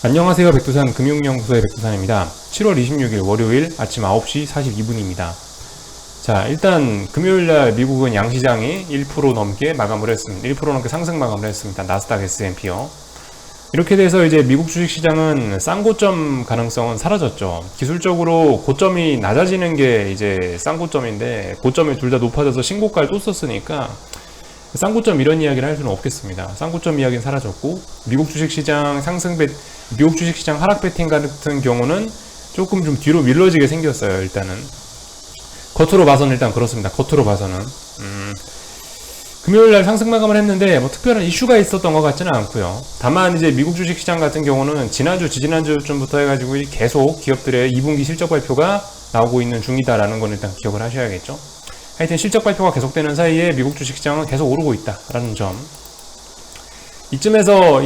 안녕하세요. 백두산 금융연구소의 백두산입니다. 7월 26일 월요일 아침 9시 42분입니다. 자, 일단 금요일날 미국은 양시장이 1% 넘게 마감을 했습니다. 1% 넘게 상승 마감을 했습니다. 나스닥 S&P요. 이렇게 돼서 이제 미국 주식시장은 쌍고점 가능성은 사라졌죠. 기술적으로 고점이 낮아지는 게 이제 쌍고점인데 고점이 둘 다 높아져서 신고가를 또 썼으니까 쌍고점 이런 이야기를 할 수는 없겠습니다. 쌍고점 이야기는 사라졌고 미국 주식시장 미국 주식시장 하락 배팅 같은 경우는 조금 좀 뒤로 밀려지게 생겼어요. 일단은 겉으로 봐서는 일단 그렇습니다. 겉으로 봐서는 금요일날 상승 마감을 했는데 뭐 특별한 이슈가 있었던 것 같지는 않고요. 다만 이제 미국 주식시장 같은 경우는 지지난주쯤부터 해가지고 계속 기업들의 2분기 실적 발표가 나오고 있는 중이다라는 건 일단 기억을 하셔야겠죠. 하여튼 실적 발표가 계속되는 사이에 미국 주식시장은 계속 오르고 있다라는 점. 이쯤에서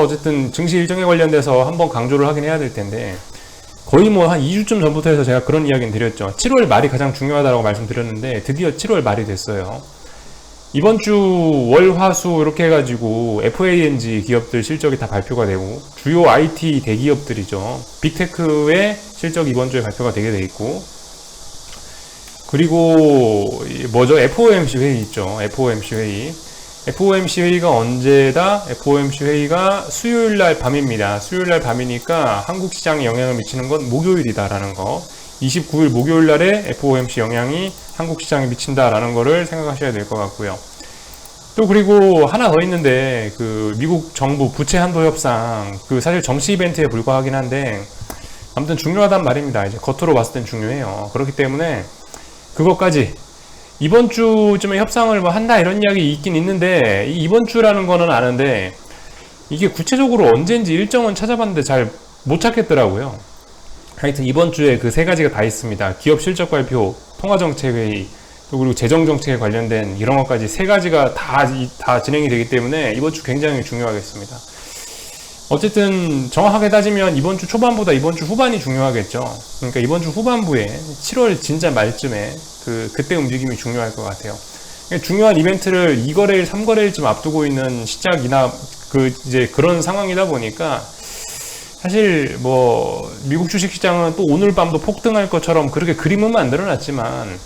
어쨌든 증시 일정에 관련돼서 한번 강조를 하긴 해야 될 텐데, 거의 뭐 한 2주쯤 전부터 해서 제가 그런 이야기는 드렸죠. 7월 말이 가장 중요하다고 말씀드렸는데 드디어 7월 말이 됐어요. 이번 주 월, 화, 수 이렇게 해가지고 FANG 기업들 실적이 다 발표가 되고, 주요 IT 대기업들이죠. 빅테크의 실적이 이번 주에 발표가 되게 돼 있고, 그리고 뭐죠? FOMC 회의 있죠. FOMC 회의. FOMC 회의가 언제다? FOMC 회의가 수요일날 밤입니다. 수요일날 밤이니까 한국 시장에 영향을 미치는 건 목요일이다라는 거. 29일 목요일날에 FOMC 영향이 한국 시장에 미친다라는 거를 생각하셔야 될 것 같고요. 또 그리고 하나 더 있는데, 그 미국 정부 부채 한도 협상, 그 사실 정치 이벤트에 불과하긴 한데 아무튼 중요하단 말입니다. 이제 겉으로 봤을 땐 중요해요. 그렇기 때문에 그것까지 이번 주쯤에 협상을 뭐 한다 이런 이야기 있긴 있는데, 이번 주라는 거는 아는데 이게 구체적으로 언제인지 일정은 찾아봤는데 잘 못 찾겠더라고요. 하여튼 이번 주에 그 세 가지가 다 있습니다. 기업 실적 발표, 통화정책회의, 또 그리고 재정정책에 관련된 이런 것까지 세 가지가 다 진행이 되기 때문에 이번 주 굉장히 중요하겠습니다. 어쨌든 정확하게 따지면 이번 주 초반보다 이번 주 후반이 중요하겠죠. 그러니까 이번 주 후반부에 7월 진짜 말쯤에 그때 움직임이 중요할 것 같아요. 중요한 이벤트를 2거래일, 3거래일쯤 앞두고 있는 시작이나 이제 그런 상황이다 보니까 사실 뭐 미국 주식시장은 또 오늘 밤도 폭등할 것처럼 그렇게 그림은 만들어놨지만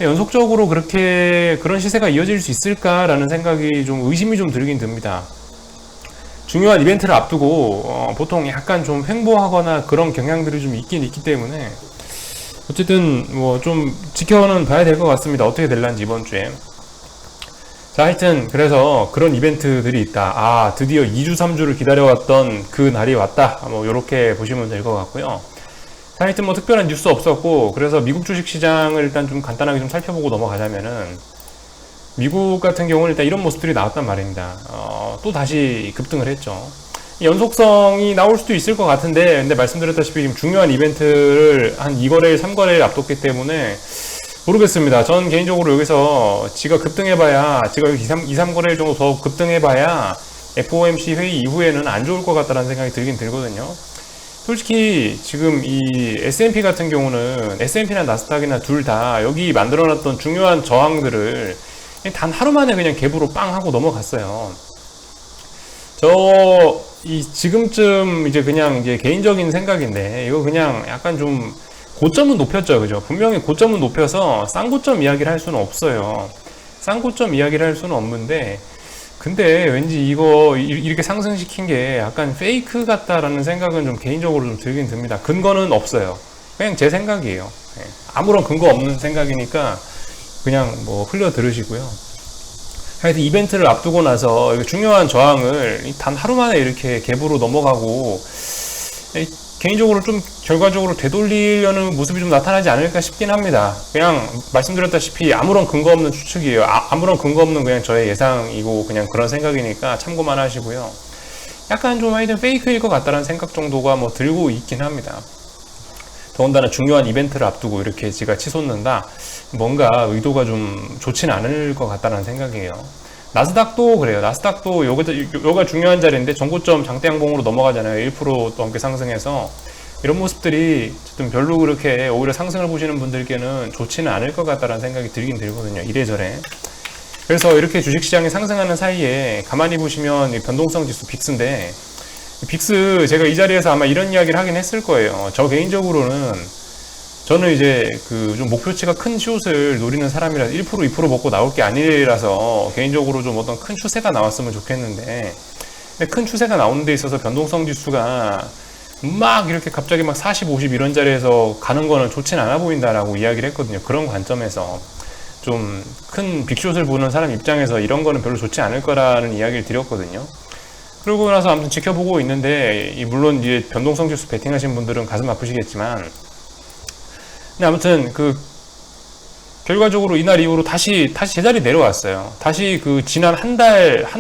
연속적으로 그렇게 그런 시세가 이어질 수 있을까라는 생각이 좀 의심이 좀 들긴 듭니다. 중요한 이벤트를 앞두고 보통 약간 좀 횡보하거나 그런 경향들이 좀 있긴 있기 때문에 어쨌든 뭐 좀 지켜는 봐야 될 것 같습니다. 어떻게 될란지 이번 주에. 자, 하여튼 그래서 그런 이벤트들이 있다. 드디어 2주 3주를 기다려왔던 그 날이 왔다. 뭐 요렇게 보시면 될 것 같고요. 자, 하여튼 뭐 특별한 뉴스 없었고, 그래서 미국 주식시장을 일단 좀 간단하게 좀 살펴보고 넘어가자면은, 미국 같은 경우는 일단 이런 모습들이 나왔단 말입니다. 또 다시 급등을 했죠. 연속성이 나올 수도 있을 것 같은데, 근데 말씀드렸다시피 지금 중요한 이벤트를 한 2거래일, 3거래일 앞뒀기 때문에 모르겠습니다. 전 개인적으로 여기서 지가 급등해봐야, 지가 2, 3거래일 정도 더 급등해봐야 FOMC 회의 이후에는 안 좋을 것 같다는 생각이 들긴 들거든요. 솔직히 지금 이 S&P 같은 경우는 S&P나 나스닥이나 둘 다 여기 만들어놨던 중요한 저항들을 단 하루 만에 그냥 갭으로 빵 하고 넘어갔어요. 지금쯤 이제 그냥 이제 개인적인 생각인데, 이거 그냥 약간 좀 고점은 높였죠. 그죠? 분명히 고점은 높여서 쌍고점 이야기를 할 수는 없어요. 쌍고점 이야기를 할 수는 없는데, 근데 왠지 이거 이렇게 상승시킨 게 약간 페이크 같다라는 생각은 좀 개인적으로 좀 들긴 듭니다. 근거는 없어요. 그냥 제 생각이에요. 아무런 근거 없는 생각이니까 그냥 뭐 흘려 들으시고요. 하여튼 이벤트를 앞두고 나서 중요한 저항을 단 하루 만에 이렇게 갭으로 넘어가고, 개인적으로 좀 결과적으로 되돌리려는 모습이 좀 나타나지 않을까 싶긴 합니다. 그냥 말씀드렸다시피 아무런 근거 없는 추측이에요. 아무런 근거 없는 그냥 저의 예상이고 그냥 그런 생각이니까 참고만 하시고요. 약간 좀 하여튼 페이크일 것 같다는 생각 정도가 뭐 들고 있긴 합니다. 더군다나 중요한 이벤트를 앞두고 이렇게 지가 치솟는다? 뭔가 의도가 좀 좋지는 않을 것 같다는 생각이에요. 나스닥도 그래요. 나스닥도 요가 중요한 자리인데 전고점 장대 양봉으로 넘어가잖아요. 1% 넘게 상승해서. 이런 모습들이 어쨌든 별로 그렇게 오히려 상승을 보시는 분들께는 좋지는 않을 것 같다는 생각이 들긴 들거든요. 이래저래. 그래서 이렇게 주식시장이 상승하는 사이에 가만히 보시면 이 변동성 지수 빅스인데 빅스 제가 이 자리에서 아마 이런 이야기를 하긴 했을 거예요. 저 개인적으로는 저는 이제 그 좀 목표치가 큰 숏을 노리는 사람이라서 1% 2% 먹고 나올 게 아니라서 개인적으로 좀 어떤 큰 추세가 나왔으면 좋겠는데, 근데 큰 추세가 나오는 데 있어서 변동성 지수가 막 이렇게 갑자기 막 40, 50 이런 자리에서 가는 거는 좋진 않아 보인다라고 이야기를 했거든요. 그런 관점에서 좀 큰 빅숏을 보는 사람 입장에서 이런 거는 별로 좋지 않을 거라는 이야기를 드렸거든요. 그러고 나서 아무튼 지켜보고 있는데, 물론 이제 변동성 지수 베팅하신 분들은 가슴 아프시겠지만, 근데 아무튼 결과적으로 이날 이후로 다시 제자리 내려왔어요. 다시 지난 한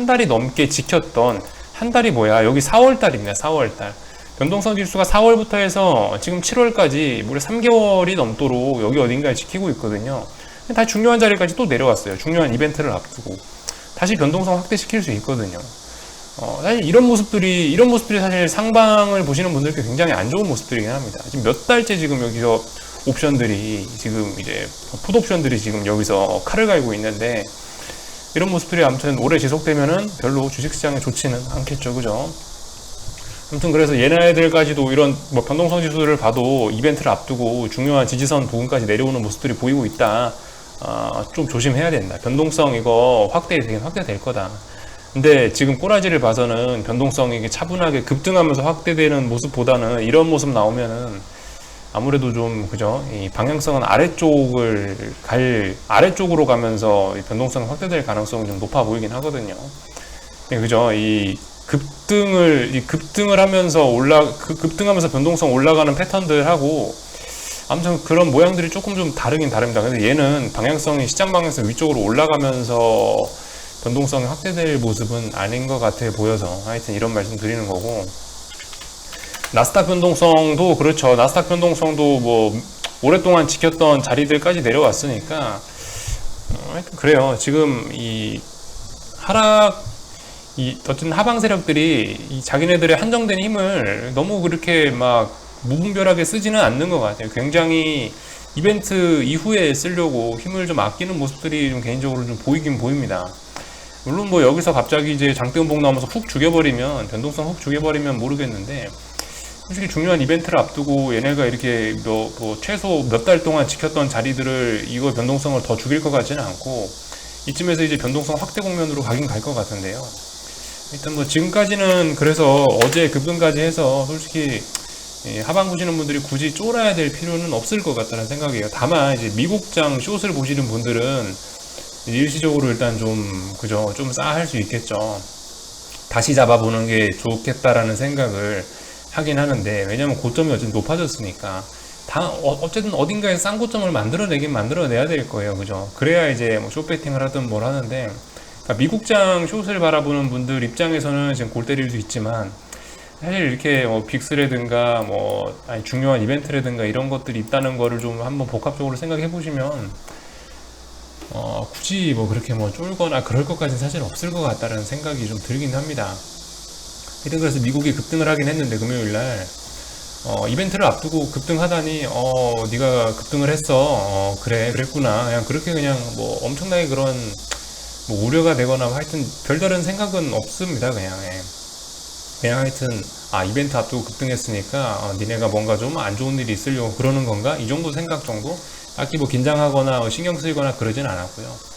달이 넘게 지켰던, 한 달이 뭐야? 여기 4월달입니다. 4월달. 변동성 지수가 4월부터 해서 지금 7월까지 무려 3개월이 넘도록 여기 어딘가에 지키고 있거든요. 다시 중요한 자리까지 또 내려왔어요. 중요한 이벤트를 앞두고. 다시 변동성 확대시킬 수 있거든요. 사실 이런 모습들이 사실 상방을 보시는 분들께 굉장히 안 좋은 모습들이긴 합니다. 지금 몇 달째 지금 여기서 옵션들이 지금 이제 풋옵션들이 지금 여기서 칼을 갈고 있는데, 이런 모습들이 아무튼 오래 지속되면은 별로 주식시장에 좋지는 않겠죠, 그죠? 아무튼 그래서 얘네들까지도 이런 뭐 변동성 지수를 봐도 이벤트를 앞두고 중요한 지지선 부근까지 내려오는 모습들이 보이고 있다. 좀 조심해야 된다. 변동성 이거 확대되긴 확대될 거다. 근데 지금 꼬라지를 봐서는 변동성이 이게 차분하게 급등하면서 확대되는 모습보다는 이런 모습 나오면은 아무래도 좀 그죠? 이 방향성은 아래쪽으로 가면서 변동성이 확대될 가능성이 좀 높아 보이긴 하거든요. 네, 그죠? 급등을 하면서 급등하면서 변동성 올라가는 패턴들하고 아무튼 그런 모양들이 조금 좀 다르긴 다릅니다. 근데 얘는 방향성이 시장 방향성 위쪽으로 올라가면서 변동성이 확대될 모습은 아닌 것 같아 보여서 하여튼 이런 말씀 드리는 거고, 나스닥 변동성도 그렇죠. 나스닥 변동성도 뭐 오랫동안 지켰던 자리들까지 내려왔으니까 하여튼 그래요. 지금 어쨌든 하방 세력들이 자기네들의 한정된 힘을 너무 그렇게 막 무분별하게 쓰지는 않는 것 같아요. 굉장히 이벤트 이후에 쓰려고 힘을 좀 아끼는 모습들이 좀 개인적으로 좀 보이긴 보입니다. 물론 뭐 여기서 갑자기 이제 장대음봉 나오면서 변동성 훅 죽여버리면 모르겠는데, 솔직히 중요한 이벤트를 앞두고 얘네가 이렇게 최소 몇 달 동안 지켰던 자리들을 이거 변동성을 더 죽일 것 같지는 않고, 이쯤에서 이제 변동성 확대 국면으로 가긴 갈 것 같은데요. 일단 뭐 지금까지는 그래서 어제 급등까지 해서 솔직히 하방 보시는 분들이 굳이 쫄아야 될 필요는 없을 것 같다는 생각이에요. 다만 이제 미국장 숏을 보시는 분들은 일시적으로 일단 좀 싸할 수 있겠죠. 다시 잡아보는 게 좋겠다라는 생각을 하긴 하는데, 왜냐면 고점이 어쨌든 높아졌으니까 어쨌든 어딘가에 싼 고점을 만들어내야 될 거예요, 그죠? 그래야 이제 뭐 숏배팅을 하든 뭘 하는데, 그러니까 미국장 숏을 바라보는 분들 입장에서는 지금 골 때릴 수 있지만, 사실 이렇게 뭐 빅스라든가 중요한 이벤트라든가 이런 것들이 있다는 거를 좀 한번 복합적으로 생각해 보시면 굳이 뭐 그렇게 뭐 쫄거나 그럴 것까지는 사실 없을 것 같다는 생각이 좀 들긴 합니다. 하여튼 그래서 미국이 급등을 하긴 했는데, 금요일날 이벤트를 앞두고 급등하다니 네가 급등을 했어, 그래 그랬구나, 그냥 그렇게 그냥 뭐 엄청나게 그런 뭐 우려가 되거나 하여튼 별다른 생각은 없습니다. 그냥 하여튼 이벤트 앞두고 급등했으니까 니네가 뭔가 좀 안 좋은 일이 있으려고 그러는 건가, 이 정도 생각 정도, 딱히 뭐 긴장하거나 신경 쓰이거나 그러진 않았고요.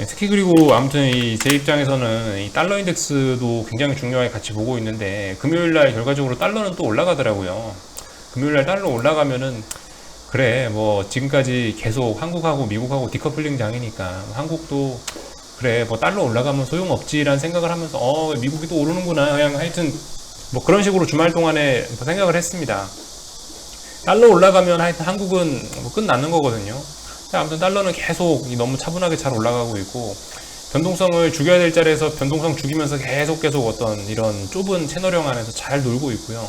특히 그리고 아무튼 제 입장에서는 이 달러 인덱스도 굉장히 중요하게 같이 보고 있는데, 금요일날 결과적으로 달러는 또 올라가더라고요. 금요일날 달러 올라가면은 그래 뭐 지금까지 계속 한국하고 미국하고 디커플링 장이니까 한국도 그래 뭐 달러 올라가면 소용없지라는 생각을 하면서 미국이 또 오르는구나, 그냥 하여튼 뭐 그런 식으로 주말 동안에 생각을 했습니다. 달러 올라가면 하여튼 한국은 뭐 끝나는 거거든요. 아무튼 달러는 계속 너무 차분하게 잘 올라가고 있고, 변동성을 죽여야 될 자리에서 변동성 죽이면서 계속 어떤 이런 좁은 채널형 안에서 잘 놀고 있고요.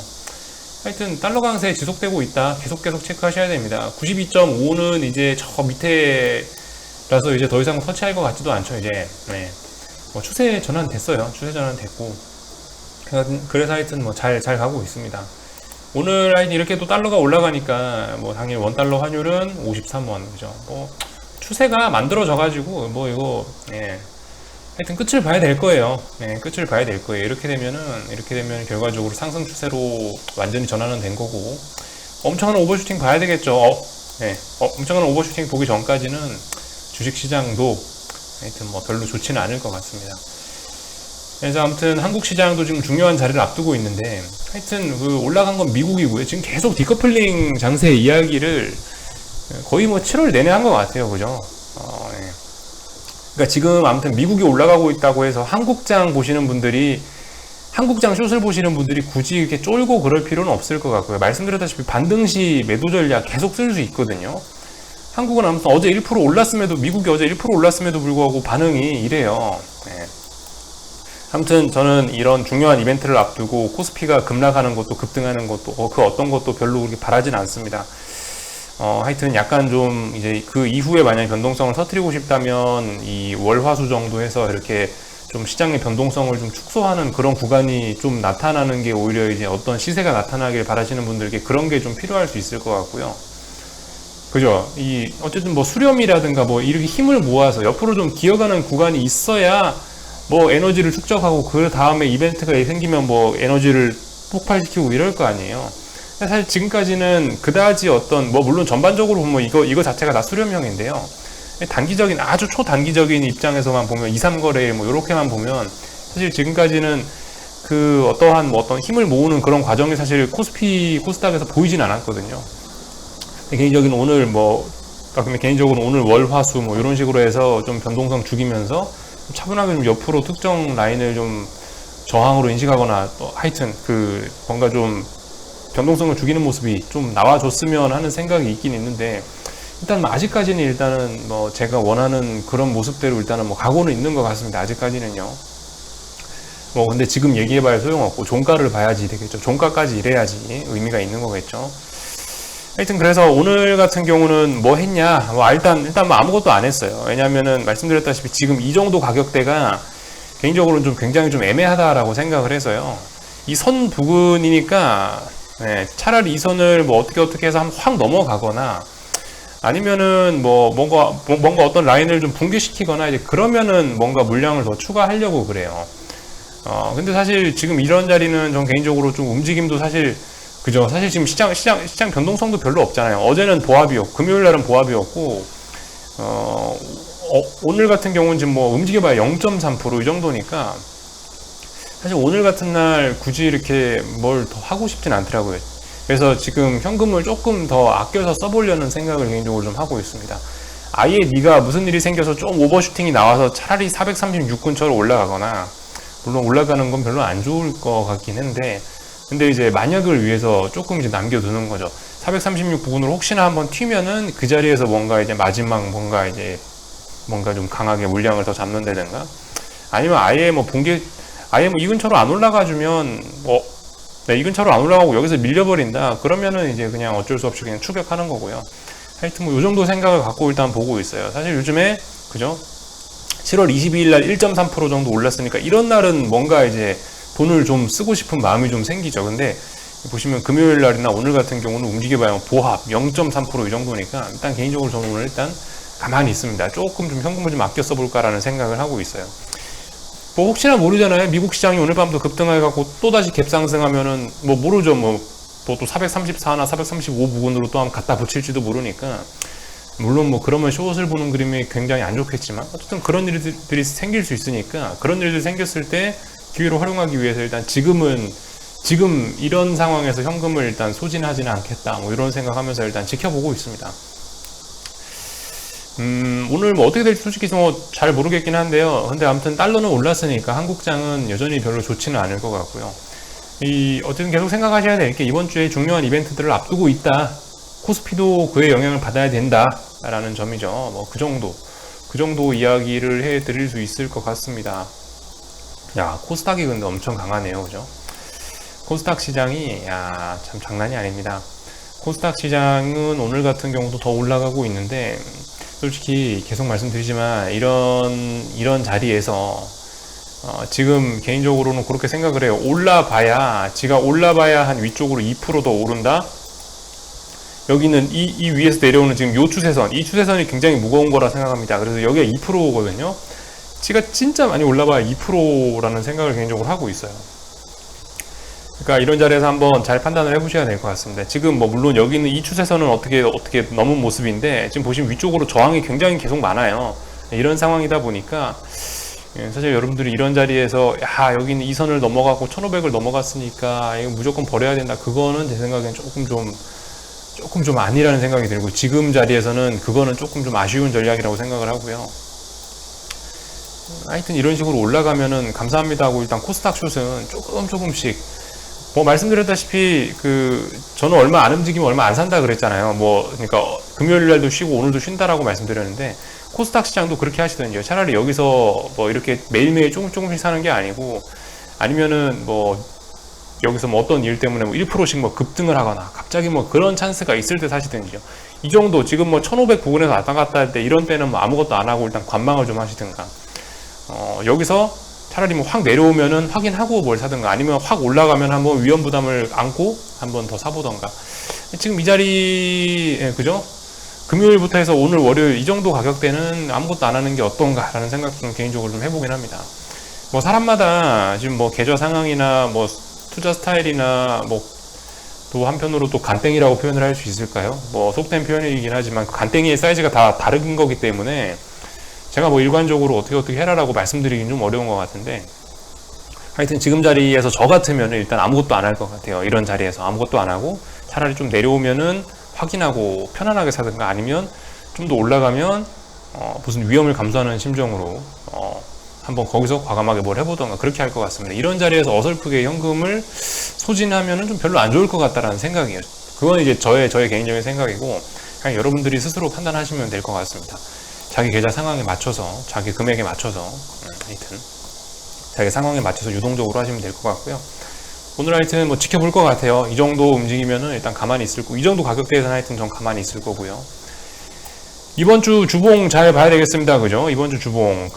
하여튼 달러 강세 지속되고 있다. 계속 체크하셔야 됩니다. 92.5는 이제 저 밑에라서 이제 더 이상 터치할 것 같지도 않죠. 이제 뭐 추세 전환 됐어요. 추세 전환 됐고, 그래서 하여튼 뭐 잘 가고 있습니다. 오늘 하여튼 이렇게 또 달러가 올라가니까 뭐 당연히 원달러 환율은 53원, 그죠? 뭐 추세가 만들어져 가지고 뭐 이거 하여튼 끝을 봐야 될 거예요. 네, 끝을 봐야 될 거예요. 이렇게 되면 결과적으로 상승 추세로 완전히 전환은 된 거고, 엄청난 오버슈팅 봐야 되겠죠. 엄청난 오버슈팅 보기 전까지는 주식시장도 하여튼 뭐 별로 좋지는 않을 것 같습니다. 그래서 아무튼 한국 시장도 지금 중요한 자리를 앞두고 있는데, 하여튼 그 올라간 건 미국이고요. 지금 계속 디커플링 장세 이야기를 거의 뭐 7월 내내 한 것 같아요. 그죠? 그러니까 지금 아무튼 미국이 올라가고 있다고 해서 한국장 보시는 분들이, 한국장 숏을 보시는 분들이 굳이 이렇게 쫄고 그럴 필요는 없을 것 같고요. 말씀드렸다시피 반등시 매도 전략 계속 쓸 수 있거든요. 한국은 아무튼 어제 1% 올랐음에도, 미국이 어제 1% 올랐음에도 불구하고 반응이 이래요. 아무튼 저는 이런 중요한 이벤트를 앞두고 코스피가 급락하는 것도 급등하는 것도 그 어떤 것도 별로 그렇게 바라진 않습니다. 하여튼 약간 좀 이제 그 이후에 만약 변동성을 터뜨리고 싶다면 이 월화수 정도 해서 이렇게 좀 시장의 변동성을 좀 축소하는 그런 구간이 좀 나타나는 게 오히려 이제 어떤 시세가 나타나길 바라시는 분들께 그런 게 좀 필요할 수 있을 것 같고요. 그죠? 어쨌든 뭐 수렴이라든가 뭐 이렇게 힘을 모아서 옆으로 좀 기어가는 구간이 있어야 뭐 에너지를 축적하고 그 다음에 이벤트가 생기면 뭐 에너지를 폭발시키고 이럴 거 아니에요. 사실 지금까지는 그다지 어떤 뭐 물론 전반적으로 보면 이거 자체가 다 수렴형인데요. 단기적인 아주 초단기적인 입장에서만 보면 2, 3거래 뭐 이렇게만 보면 사실 지금까지는 그 어떠한 어떤 힘을 모으는 그런 과정이 사실 코스닥에서 보이진 않았거든요. 개인적으로 오늘 월화수 뭐 이런 식으로 해서 좀 변동성 죽이면서 차분하게 좀 옆으로 특정 라인을 좀 저항으로 인식하거나 또 하여튼 그 뭔가 좀 변동성을 죽이는 모습이 좀 나와줬으면 하는 생각이 있긴 있는데, 일단 뭐 아직까지는 일단은 뭐 제가 원하는 그런 모습대로 일단은 뭐 각오는 있는 것 같습니다. 아직까지는요. 뭐 근데 지금 얘기해봐야 소용없고 종가를 봐야지 되겠죠. 종가까지 이래야지 의미가 있는 거겠죠. 하여튼 그래서 오늘 같은 경우는 뭐 했냐, 뭐 일단 뭐 아무것도 안 했어요. 왜냐면은 말씀드렸다시피 지금 이 정도 가격대가 개인적으로는 좀 굉장히 좀 애매하다라고 생각을 해서요. 이 선 부근이니까 차라리 이 선을 뭐 어떻게 해서 한번 확 넘어가거나 아니면은 뭔가 어떤 라인을 좀 붕괴시키거나 이제 그러면은 뭔가 물량을 더 추가하려고 그래요. 근데 사실 지금 이런 자리는 전 개인적으로 좀 움직임도 사실 그죠. 사실 지금 시장 변동성도 별로 없잖아요. 어제는 보합이었고, 금요일 날은 보합이었고, 오늘 같은 경우는 지금 뭐 움직여봐야 0.3% 이 정도니까, 사실 오늘 같은 날 굳이 이렇게 뭘 더 하고 싶진 않더라고요. 그래서 지금 현금을 조금 더 아껴서 써보려는 생각을 개인적으로 좀 하고 있습니다. 아예 네가 무슨 일이 생겨서 좀 오버슈팅이 나와서 차라리 436 근처로 올라가거나, 물론 올라가는 건 별로 안 좋을 것 같긴 한데, 근데 이제 만약을 위해서 조금 이제 남겨두는 거죠. 436 부근으로 혹시나 한번 튀면은 그 자리에서 뭔가 이제 마지막 뭔가 좀 강하게 물량을 더 잡는다든가, 아니면 아예 뭐 이 근처로 안 올라가주면 이 근처로 안 올라가고 여기서 밀려버린다. 그러면은 이제 그냥 어쩔 수 없이 그냥 추격하는 거고요. 하여튼 뭐 요 정도 생각을 갖고 일단 보고 있어요. 사실 요즘에 그죠? 7월 22일 날 1.3% 정도 올랐으니까 이런 날은 뭔가 이제 돈을 좀 쓰고 싶은 마음이 좀 생기죠. 근데 보시면 금요일 날이나 오늘 같은 경우는 움직여봐야 보합 0.3% 이 정도니까 일단 개인적으로 저는 오늘 일단 가만히 있습니다. 조금 좀 현금을 좀 아껴 써볼까라는 생각을 하고 있어요. 뭐 혹시나 모르잖아요. 미국 시장이 오늘 밤도 급등해갖고 또다시 갭상승하면은 뭐 모르죠. 또 434나 435 부근으로 또 한번 갖다 붙일지도 모르니까, 물론 뭐 그러면 숏을 보는 그림이 굉장히 안 좋겠지만 어쨌든 그런 일들이 생길 수 있으니까, 그런 일들이 생겼을 때 기회를 활용하기 위해서 일단 지금 이런 상황에서 현금을 일단 소진하지는 않겠다, 뭐 이런 생각하면서 일단 지켜보고 있습니다. 오늘 뭐 어떻게 될지 솔직히 잘 모르겠긴 한데요. 근데 아무튼 달러는 올랐으니까 한국장은 여전히 별로 좋지는 않을 것 같고요. 어쨌든 계속 생각하셔야 될 게, 이번 주에 중요한 이벤트들을 앞두고 있다. 코스피도 그의 영향을 받아야 된다라는 점이죠. 뭐 그 정도 이야기를 해드릴 수 있을 것 같습니다. 야, 코스닥이 근데 엄청 강하네요. 그죠? 코스닥 시장이, 참 장난이 아닙니다. 코스닥 시장은 오늘 같은 경우도 더 올라가고 있는데, 솔직히 계속 말씀드리지만, 이런 자리에서, 지금 개인적으로는 그렇게 생각을 해요. 지가 올라봐야 한 위쪽으로 2% 더 오른다? 여기는 이 위에서 내려오는 지금 요 추세선, 이 추세선이 굉장히 무거운 거라 생각합니다. 그래서 여기가 2%거든요. 가치가 진짜 많이 올라봐야 2%라는 생각을 개인적으로 하고 있어요. 그러니까 이런 자리에서 한번 잘 판단을 해보셔야 될 것 같습니다. 지금 뭐 물론 여기 있는 이 추세선은 어떻게 넘은 모습인데, 지금 보시면 위쪽으로 저항이 굉장히 계속 많아요. 이런 상황이다 보니까 사실 여러분들이 이런 자리에서 야 여기 있는 이 선을 넘어가고 1500을 넘어갔으니까 이거 무조건 버려야 된다, 그거는 제 생각엔 조금 좀 아니라는 생각이 들고, 지금 자리에서는 그거는 조금 좀 아쉬운 전략이라고 생각을 하고요. 하여튼 이런 식으로 올라가면은 감사합니다 하고, 일단 코스닥 숏은 조금씩 뭐 말씀드렸다시피 저는 얼마 안 움직이면 얼마 안 산다 그랬잖아요. 그러니까 금요일 날도 쉬고 오늘도 쉰다라고 말씀드렸는데, 코스닥 시장도 그렇게 하시던지요. 차라리 여기서 뭐 이렇게 매일매일 조금씩 사는 게 아니고, 아니면은 뭐 여기서 뭐 어떤 일 때문에 뭐 1%씩 뭐 급등을 하거나 갑자기 뭐 그런 찬스가 있을 때 사시든지요. 이 정도 지금 뭐 1500 부근에서 왔다 갔다 할 때 이런 때는 뭐 아무것도 안 하고 일단 관망을 좀 하시든가, 여기서 차라리 뭐 확 내려오면은 확인하고 뭘 사든가, 아니면 확 올라가면 한번 위험 부담을 안고 한번 더 사보던가. 지금 이 자리, 그죠? 금요일부터 해서 오늘 월요일 이 정도 가격대는 아무것도 안 하는 게 어떤가 라는 생각 좀 개인적으로 좀 해보긴 합니다. 뭐 사람마다 지금 뭐 계좌 상황이나 뭐 투자 스타일이나 뭐 또 한편으로 또 간땡이라고 표현을 할 수 있을까요? 뭐 속된 표현이긴 하지만 그 간땡이의 사이즈가 다 다른 거기 때문에 제가 뭐 일관적으로 어떻게 해라라고 말씀드리긴 좀 어려운 것 같은데, 하여튼 지금 자리에서 저 같으면 일단 아무것도 안 할 것 같아요. 이런 자리에서 아무것도 안 하고 차라리 좀 내려오면은 확인하고 편안하게 사든가, 아니면 좀 더 올라가면 무슨 위험을 감수하는 심정으로 한번 거기서 과감하게 뭘 해보던가, 그렇게 할 것 같습니다. 이런 자리에서 어설프게 현금을 소진하면은 좀 별로 안 좋을 것 같다라는 생각이에요. 그건 이제 저의 개인적인 생각이고, 그냥 여러분들이 스스로 판단하시면 될 것 같습니다. 자기 계좌 상황에 맞춰서, 자기 금액에 맞춰서, 하여튼 자기 상황에 맞춰서 유동적으로 하시면 될 것 같고요. 오늘 하여튼 뭐 지켜볼 것 같아요. 이 정도 움직이면은 일단 가만히 있을 거고, 이 정도 가격대에서는 하여튼 전 가만히 있을 거고요. 이번 주 주봉 잘 봐야 되겠습니다. 그죠? 이번 주 주봉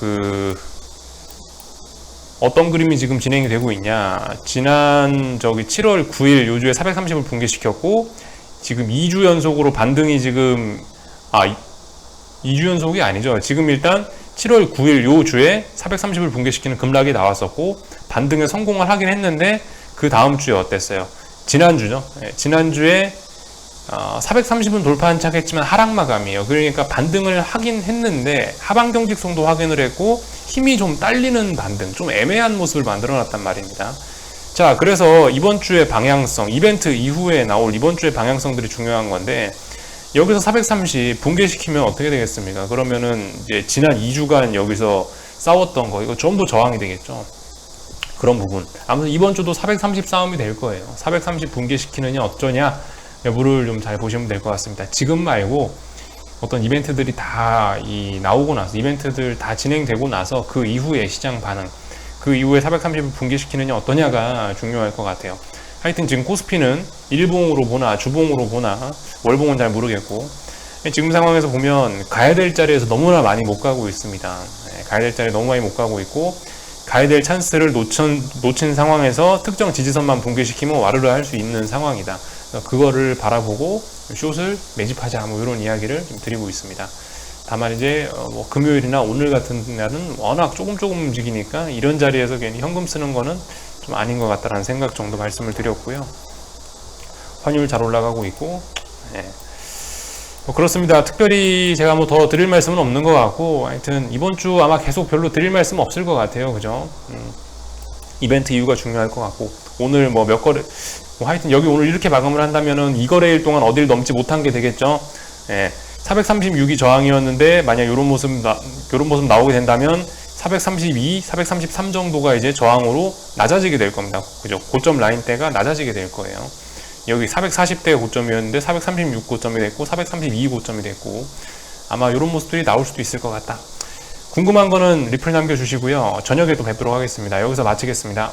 어떤 그림이 지금 진행이 되고 있냐. 지난 7월 9일 요주에 430을 붕괴시켰고, 지금 2주 연속으로 반등이 지금 2주 연속이 아니죠. 지금 일단 7월 9일 요주에 430을 붕괴시키는 급락이 나왔었고, 반등에 성공을 하긴 했는데, 그 다음 주에 어땠어요? 지난주죠. 지난주에 430은 돌파 한착했지만 하락 마감이에요. 그러니까 반등을 하긴 했는데 하방 경직성도 확인을 했고, 힘이 좀 딸리는 반등, 좀 애매한 모습을 만들어 놨단 말입니다. 자, 그래서 이번 주의 방향성, 이벤트 이후에 나올 이번 주의 방향성들이 중요한 건데, 여기서 430 붕괴시키면 어떻게 되겠습니까? 그러면은 이제 지난 2주간 여기서 싸웠던 거, 이거 전부 저항이 되겠죠. 그런 부분. 아무튼 이번 주도 430 싸움이 될 거예요. 430 붕괴시키느냐 어쩌냐 여부를 좀 잘 보시면 될 것 같습니다. 지금 말고 어떤 이벤트들이 다 나오고 나서, 이벤트들 다 진행되고 나서 그 이후에 시장 반응, 그 이후에 430을 붕괴시키느냐 어떠냐가 중요할 것 같아요. 하여튼 지금 코스피는 일봉으로 보나 주봉으로 보나, 월봉은 잘 모르겠고, 지금 상황에서 보면 가야 될 자리에서 너무나 많이 못 가고 있습니다. 가야 될 자리에 너무 많이 못 가고 있고, 가야 될 찬스를 놓친 상황에서 특정 지지선만 붕괴시키면 와르르 할 수 있는 상황이다. 그거를 바라보고 숏을 매집하자, 뭐 이런 이야기를 좀 드리고 있습니다. 다만 이제 뭐 금요일이나 오늘 같은 날은 워낙 조금 움직이니까 이런 자리에서 괜히 현금 쓰는 거는 좀 아닌 것 같다라는 생각 정도 말씀을 드렸고요. 환율 잘 올라가고 있고, 뭐 그렇습니다. 특별히 제가 뭐 더 드릴 말씀은 없는 것 같고, 하여튼 이번 주 아마 계속 별로 드릴 말씀 없을 것 같아요. 그죠? 이벤트 이유가 중요할 것 같고, 오늘 뭐 몇 거래, 뭐 하여튼 여기 오늘 이렇게 마감을 한다면은 이 거래일 동안 어딜 넘지 못한 게 되겠죠. 436이 저항이었는데 만약 이런 모습 나오게 된다면 432, 433 정도가 이제 저항으로 낮아지게 될 겁니다. 그죠? 고점 라인대가 낮아지게 될 거예요. 여기 440대가 고점이었는데 436 고점이 됐고 432 고점이 됐고, 아마 이런 모습들이 나올 수도 있을 것 같다. 궁금한 거는 리플 남겨주시고요. 저녁에 또 뵙도록 하겠습니다. 여기서 마치겠습니다.